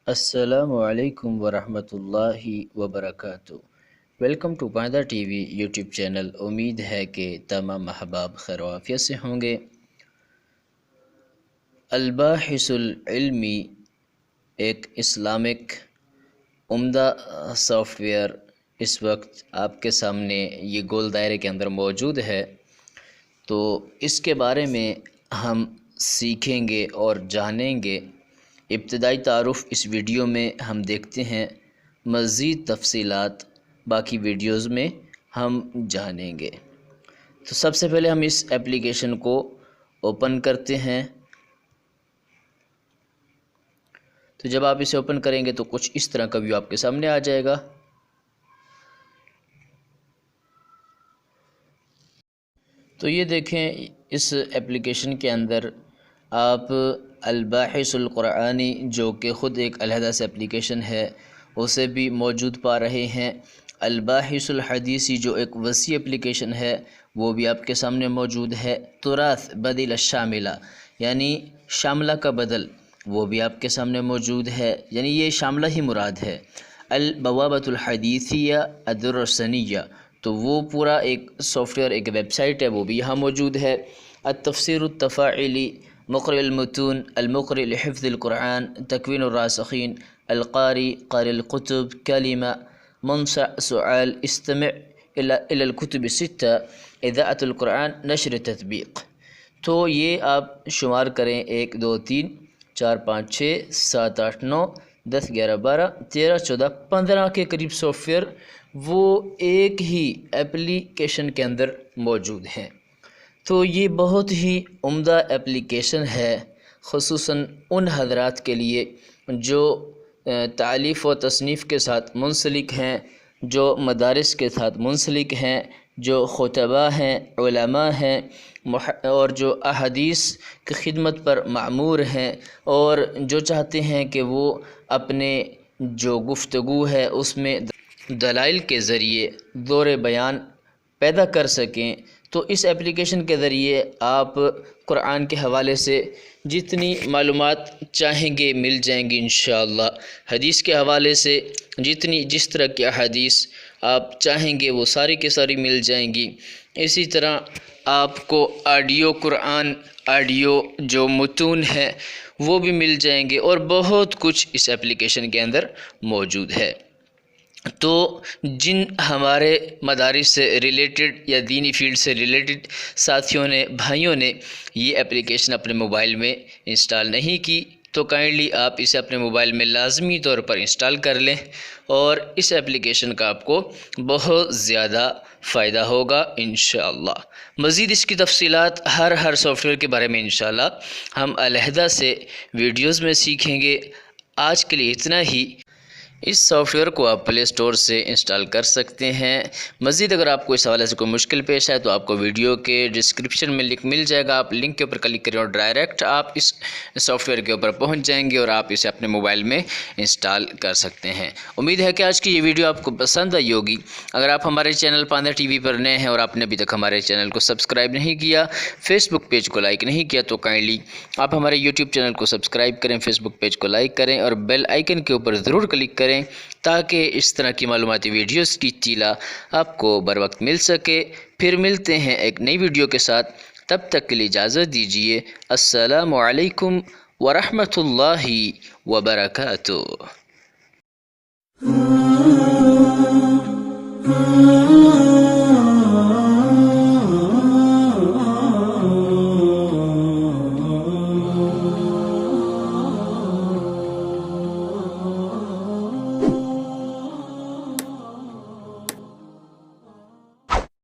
السلام علیکم ورحمۃ اللہ وبرکاتہ۔ Welcome to Painda T V YouTube channel. امید ہے کہ تمام احباب خیر و عافیت سے ہوں گے۔ الباحث العلمی ایک اسلامک عمدہ سافٹ ویئر اس وقت آپ کے سامنے یہ گول دائرے کے اندر موجود ہے، تو اس کے بارے میں ہم سیکھیں گے اور جانیں گے۔ ابتدائی تعارف اس ویڈیو میں ہم دیکھتے ہیں، مزید تفصیلات باقی ویڈیوز میں ہم جانیں گے۔ تو سب سے پہلے ہم اس ایپلیکیشن کو اوپن کرتے ہیں۔ تو جب آپ اسے اوپن کریں گے تو کچھ اس طرح کا ویو آپ کے سامنے آ جائے گا۔ تو یہ دیکھیں، اس ایپلیکیشن کے اندر آپ الباحث القرآنی جو کہ خود ایک علیحدہ سے ایپلیکیشن ہے اسے بھی موجود پا رہے ہیں۔ الباحث الحدیثی جو ایک وسیع ایپلیکیشن ہے وہ بھی آپ کے سامنے موجود ہے۔ تراث بدل الشاملہ یعنی شاملہ کا بدل، وہ بھی آپ کے سامنے موجود ہے، یعنی یہ شاملہ ہی مراد ہے۔ البوابۃ الحدیثیہ الدر السنیہ، تو وہ پورا ایک سافٹ ویئر، ایک ویب سائٹ ہے، وہ بھی یہاں موجود ہے۔ التفسیر التفاعلی، مقرئ المتون، المقرئ لحفظ القرآن، تکوین الراسخین، القاری، قاری القتب، کلمہ، منصع، سؤال، استمع الی الکتب الستہ، اذاعۃ القرآن، نشر تطبیق۔ تو یہ آپ شمار کریں، 1 2 3 4 5 6 7 8 9 10 11 12 13 14 15 کے قریب سافٹ ویئر وہ ایک ہی ایپلیکیشن کے اندر موجود ہیں۔ تو یہ بہت ہی عمدہ ایپلیکیشن ہے، خصوصاً ان حضرات کے لیے جو تالیف و تصنیف کے ساتھ منسلک ہیں، جو مدارس کے ساتھ منسلک ہیں، جو خطباء ہیں، علماء ہیں، اور جو احادیث کی خدمت پر معمور ہیں، اور جو چاہتے ہیں کہ وہ اپنے جو گفتگو ہے اس میں دلائل کے ذریعے دور بیان پیدا کر سکیں۔ تو اس ایپلیکیشن کے ذریعے آپ قرآن کے حوالے سے جتنی معلومات چاہیں گے مل جائیں گی انشاءاللہ۔ حدیث کے حوالے سے جس طرح کی احادیث آپ چاہیں گے وہ ساری کے ساری مل جائیں گی۔ اسی طرح آپ کو آڈیو قرآن، آڈیو جو متون ہے وہ بھی مل جائیں گے، اور بہت کچھ اس ایپلیکیشن کے اندر موجود ہے۔ تو جن ہمارے مدارس سے ریلیٹڈ یا دینی فیلڈ سے ریلیٹڈ ساتھیوں نے، بھائیوں نے یہ ایپلیکیشن اپنے موبائل میں انسٹال نہیں کی، تو کائنڈلی آپ اسے اپنے موبائل میں لازمی طور پر انسٹال کر لیں، اور اس ایپلیکیشن کا آپ کو بہت زیادہ فائدہ ہوگا انشاءاللہ۔ مزید اس کی تفصیلات ہر سافٹ ویئر کے بارے میں انشاءاللہ ہم علیحدہ سے ویڈیوز میں سیکھیں گے۔ آج کے لیے اتنا ہی۔ اس سافٹ ویئر کو آپ پلے اسٹور سے انسٹال کر سکتے ہیں۔ مزید اگر آپ کو اس حوالے سے کوئی مشکل پیش آئے تو آپ کو ویڈیو کے ڈسکرپشن میں لنک مل جائے گا، آپ لنک کے اوپر کلک کریں اور ڈائریکٹ آپ اس سافٹ ویئر کے اوپر پہنچ جائیں گے، اور آپ اسے اپنے موبائل میں انسٹال کر سکتے ہیں۔ امید ہے کہ آج کی یہ ویڈیو آپ کو پسند آئی ہوگی۔ اگر آپ ہمارے چینل پائندہ ٹی وی پر نئے ہیں اور آپ نے ابھی تک ہمارے چینل کو سبسکرائب نہیں کیا، فیس بک پیج کو لائک نہیں کیا، تو کائنڈلی آپ ہمارے یوٹیوب چینل کو سبسکرائب کریں، فیس بک پیج کو لائک کریں، اور بیل آئیکن کے اوپر ضرور کلک کریں تاکہ اس طرح کی معلوماتی ویڈیوز کی اطلاع آپ کو بر وقت مل سکے۔ پھر ملتے ہیں ایک نئی ویڈیو کے ساتھ، تب تک کے لیے اجازت دیجیے۔ السلام علیکم ورحمۃ اللہ وبرکاتہ۔